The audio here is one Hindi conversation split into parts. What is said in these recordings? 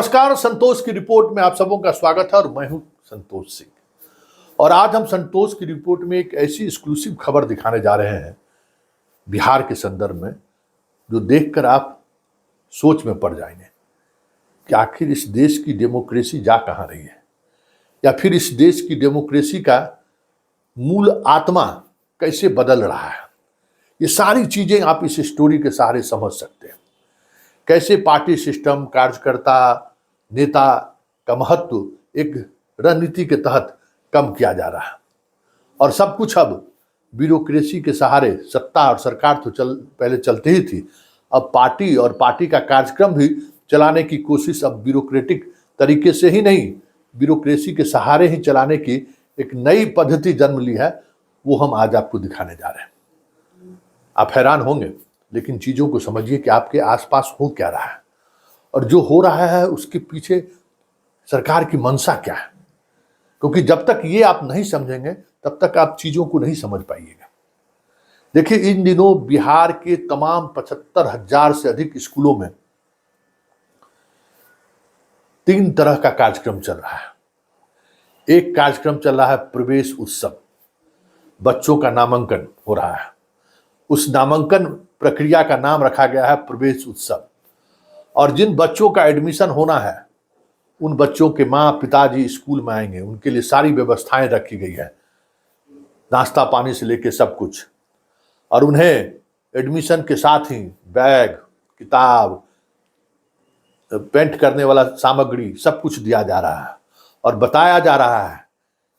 नमस्कार, संतोष की रिपोर्ट में आप सबों का स्वागत है और मैं हूं संतोष सिंह। और आज हम संतोष की रिपोर्ट में एक ऐसी एक्सक्लूसिव खबर दिखाने जा रहे हैं बिहार के संदर्भ में, जो देखकर आप सोच में पड़ जाएंगे कि आखिर इस देश की डेमोक्रेसी जा कहां रही है, या फिर इस देश की डेमोक्रेसी का मूल आत्मा कैसे बदल रहा है। ये सारी चीजें आप इस स्टोरी के सहारे समझ सकते हैं। कैसे पार्टी सिस्टम, कार्यकर्ता, नेता का महत्व एक रणनीति के तहत कम किया जा रहा है, और सब कुछ अब ब्यूरोक्रेसी के सहारे। सत्ता और सरकार तो पहले चलती ही थी, अब पार्टी और पार्टी का कार्यक्रम भी चलाने की कोशिश अब ब्यूरोक्रेटिक तरीके से ही नहीं, ब्यूरोक्रेसी के सहारे ही चलाने की एक नई पद्धति जन्म ली है। वो हम आज आपको दिखाने जा रहे हैं। आप हैरान होंगे, लेकिन चीजों को समझिए कि आपके आसपास हो क्या रहा है, और जो हो रहा है उसके पीछे सरकार की मंशा क्या है। क्योंकि जब तक ये आप नहीं समझेंगे तब तक आप चीजों को नहीं समझ पाइएगा। देखिए, इन दिनों बिहार के तमाम 75,000 से अधिक स्कूलों में 3 तरह का कार्यक्रम चल रहा है। एक कार्यक्रम चल रहा है प्रवेश उत्सव, बच्चों का नामांकन हो रहा है। उस नामांकन प्रक्रिया का नाम रखा गया है प्रवेश उत्सव। और जिन बच्चों का एडमिशन होना है, उन बच्चों के माँ पिताजी स्कूल में आएंगे, उनके लिए सारी व्यवस्थाएं रखी गई है, नाश्ता पानी से लेके सब कुछ। और उन्हें एडमिशन के साथ ही बैग, किताब, पेंट करने वाला सामग्री सब कुछ दिया जा रहा है, और बताया जा रहा है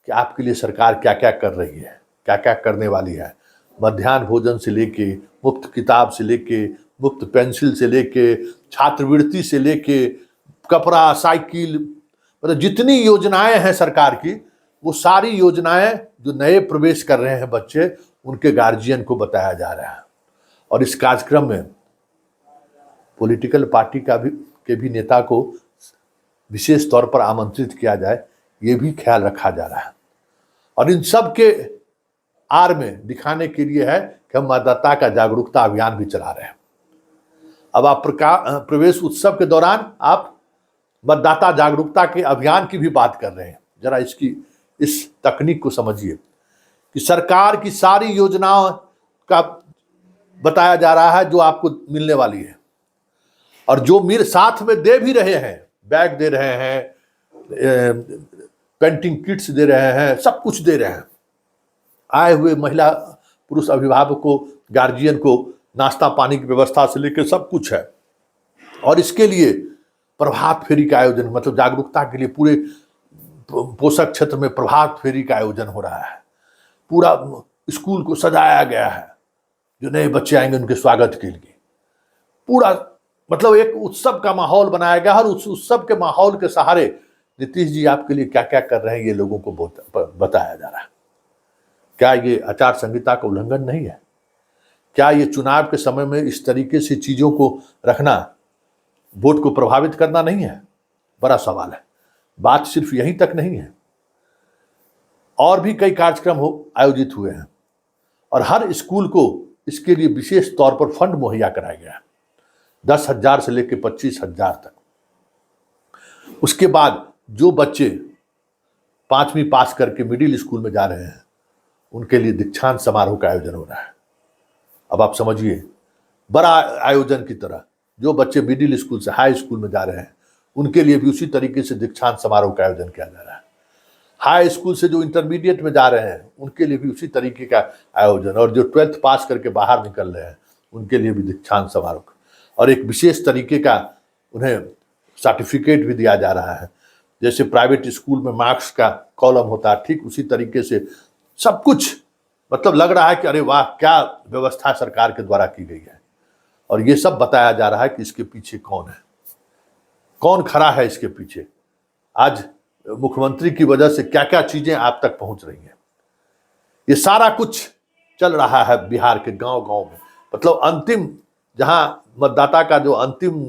कि आपके लिए सरकार क्या क्या कर रही है, क्या क्या करने वाली है। मध्याह्न भोजन से लेके, मुफ्त किताब से लेके, मुफ्त पेंसिल से लेके, छात्रवृत्ति से लेके, कपड़ा, साइकिल, मतलब जितनी योजनाएं हैं सरकार की, वो सारी योजनाएं जो नए प्रवेश कर रहे हैं बच्चे, उनके गार्जियन को बताया जा रहा है। और इस कार्यक्रम में पॉलिटिकल पार्टी के भी नेता को विशेष तौर पर आमंत्रित किया जाए, ये भी ख्याल रखा जा रहा है। और इन सब के आर में दिखाने के लिए है कि हम मतदाता का जागरूकता अभियान भी चला रहे हैं। अब आप प्रवेश उत्सव के दौरान आप मतदाता जागरूकता के अभियान की भी बात कर रहे हैं। जरा इस तकनीक को समझिए कि सरकार की सारी योजनाओं का बताया जा रहा है जो आपको मिलने वाली है, और जो साथ में दे भी रहे हैं, बैग दे रहे हैं, पेंटिंग किट्स दे रहे हैं, सब कुछ दे रहे हैं। आए हुए महिला पुरुष अभिभावकों, गार्जियन को नाश्ता पानी की व्यवस्था से लेकर सब कुछ है। और इसके लिए प्रभात फेरी का आयोजन, मतलब जागरूकता के लिए पूरे पोषक क्षेत्र में प्रभात फेरी का आयोजन हो रहा है। पूरा स्कूल को सजाया गया है, जो नए बच्चे आएंगे उनके स्वागत के लिए। पूरा मतलब एक उत्सव का माहौल बनाया गया, और उस उत्सव के माहौल के सहारे नीतीश जी आपके लिए क्या क्या कर रहे हैं ये लोगों को बताया जा रहा है। क्या ये आचार संहिता का उल्लंघन नहीं है? क्या ये चुनाव के समय में इस तरीके से चीजों को रखना वोट को प्रभावित करना नहीं है? बड़ा सवाल है। बात सिर्फ यहीं तक नहीं है, और भी कई कार्यक्रम आयोजित हुए हैं, और हर स्कूल को इसके लिए विशेष तौर पर फंड मुहैया कराया गया है, 10,000 से लेकर 25,000 तक। उसके बाद जो बच्चे 5वीं पास करके मिडिल स्कूल में जा रहे हैं, उनके लिए दीक्षांत समारोह का आयोजन हो रहा है। अब आप समझिए, बड़ा आयोजन की तरह जो बच्चे मिडिल स्कूल से हाई स्कूल में जा रहे हैं, उनके लिए भी उसी तरीके से दीक्षांत समारोह का आयोजन किया जा रहा है। हाई स्कूल से जो इंटरमीडिएट में जा रहे हैं, उनके लिए भी उसी तरीके का आयोजन, और जो 12th पास करके बाहर निकल रहे हैं, उनके लिए भी दीक्षांत समारोह, और एक विशेष तरीके का उन्हें सर्टिफिकेट भी दिया जा रहा है। जैसे प्राइवेट स्कूल में मार्क्स का कॉलम होता है, ठीक उसी तरीके से सब कुछ, मतलब लग रहा है कि अरे वाह, क्या व्यवस्था सरकार के द्वारा की गई है। और ये सब बताया जा रहा है कि इसके पीछे कौन है, कौन खड़ा है इसके पीछे। आज मुख्यमंत्री की वजह से क्या क्या चीजें आप तक पहुंच रही हैं, ये सारा कुछ चल रहा है बिहार के गांव गांव में। मतलब अंतिम, जहां मतदाता का जो अंतिम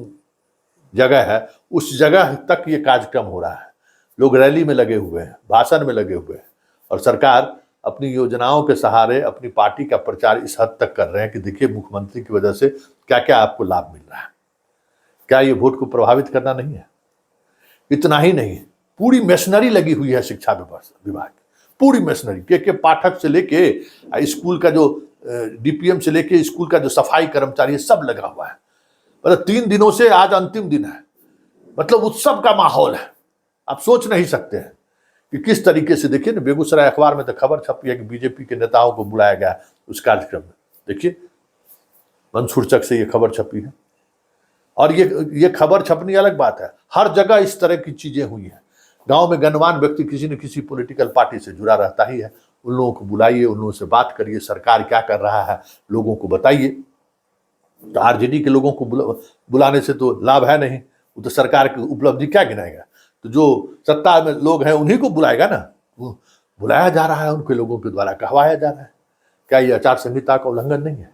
जगह है, उस जगह तक ये कार्यक्रम हो रहा है। लोग रैली में लगे हुए हैं, भाषण में लगे हुए हैं, और सरकार अपनी योजनाओं के सहारे अपनी पार्टी का प्रचार इस हद तक कर रहे हैं कि देखिए मुख्यमंत्री की वजह से क्या क्या आपको लाभ मिल रहा है। क्या ये वोट को प्रभावित करना नहीं है? इतना ही नहीं, पूरी मशीनरी लगी हुई है शिक्षा विभाग की, पूरी मशीनरी के पाठक से लेके स्कूल का जो डीपीएम से लेके स्कूल का जो सफाई कर्मचारी है, सब लगा हुआ है। मतलब 3 दिनों से आज अंतिम दिन है, मतलब उत्सव का माहौल है। आप सोच नहीं सकते हैं कि किस तरीके से। देखिए ना, बेगूसराय अखबार में तो खबर छपी है कि बीजेपी के नेताओं को बुलाया गया उस कार्यक्रम में। देखिए, मंसूर चक से ये खबर छपी है। और ये खबर छपनी अलग बात है, हर जगह इस तरह की चीजें हुई हैं। गांव में गणमान्य व्यक्ति किसी न किसी पॉलिटिकल पार्टी से जुड़ा रहता ही है, उन लोगों को बुलाइए, उन लोगों से बात करिए, सरकार क्या कर रहा है लोगों को बताइए। तो आरजेडी के लोगों को बुलाने से तो लाभ है नहीं, वो तो सरकार की उपलब्धि क्या गिनाएगा। तो जो सत्ता में लोग हैं उन्हीं को बुलाएगा ना, वो बुलाया जा रहा है, उनके लोगों के द्वारा कहवाया जा रहा है। क्या ये आचार संहिता का उल्लंघन नहीं है?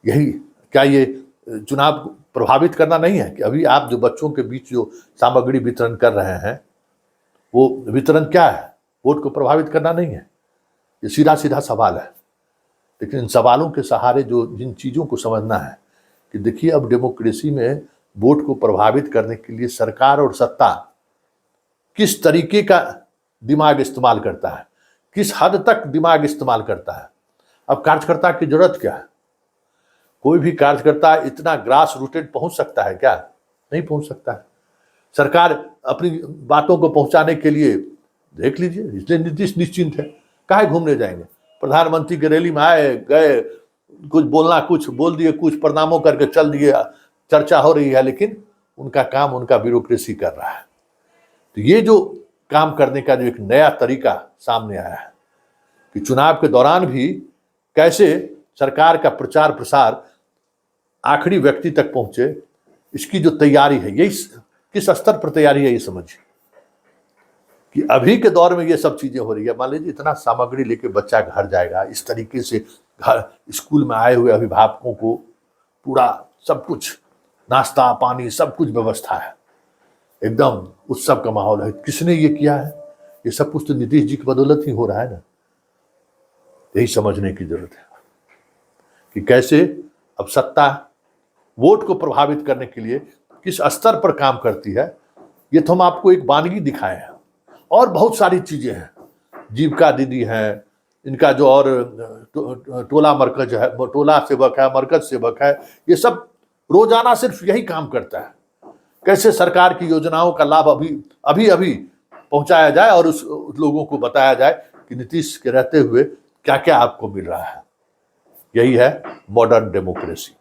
यही क्या ये चुनाव प्रभावित करना नहीं है कि अभी आप जो बच्चों के बीच जो सामग्री वितरण कर रहे हैं, वो वितरण क्या है? वोट को प्रभावित करना नहीं है? ये सीधा सीधा सवाल है। लेकिन इन सवालों के सहारे जो जिन चीज़ों को समझना है कि देखिए, अब डेमोक्रेसी में वोट को प्रभावित करने के लिए सरकार और सत्ता किस तरीके का दिमाग इस्तेमाल करता है, किस हद तक दिमाग इस्तेमाल करता है। अब कार्यकर्ता की जरूरत क्या है? कोई भी कार्यकर्ता इतना ग्रास रूटेड पहुंच सकता है क्या? नहीं पहुंच सकता है। सरकार अपनी बातों को पहुंचाने के लिए देख लीजिए, इसलिए नीतीश निश्चिंत है, काहे घूमने जाएंगे। प्रधानमंत्री की रैली में आए गए, कुछ बोलना कुछ बोल दिए, कुछ प्रणामों करके चल दिए, चर्चा हो रही है, लेकिन उनका काम उनका ब्यूरोक्रेसी कर रहा है। तो ये जो काम करने का जो एक नया तरीका सामने आया है कि चुनाव के दौरान भी कैसे सरकार का प्रचार प्रसार आखिरी व्यक्ति तक पहुंचे, इसकी जो तैयारी है, यही किस स्तर पर तैयारी है ये समझिए कि अभी के दौर में ये सब चीजें हो रही है। मान लीजिए इतना सामग्री लेके बच्चा घर जाएगा, इस तरीके से घर स्कूल में आए हुए अभिभावकों को पूरा सब कुछ नाश्ता पानी सब कुछ व्यवस्था है, एकदम उत्सव का माहौल है। किसने ये किया है? ये सब कुछ तो नीतीश जी की बदौलत ही हो रहा है ना। यही समझने की जरूरत है कि कैसे अब सत्ता वोट को प्रभावित करने के लिए किस स्तर पर काम करती है। ये तो हम आपको एक वानगी दिखाए हैं, और बहुत सारी चीजें हैं। जीविका दीदी हैं, इनका जो और टोला मरकज है, टोला सेवक है, मरकज सेवक है, ये सब रोजाना सिर्फ यही काम करता है, कैसे सरकार की योजनाओं का लाभ अभी पहुंचाया जाए और उस लोगों को बताया जाए कि नीतीश के रहते हुए क्या क्या आपको मिल रहा है। यही है मॉडर्न डेमोक्रेसी।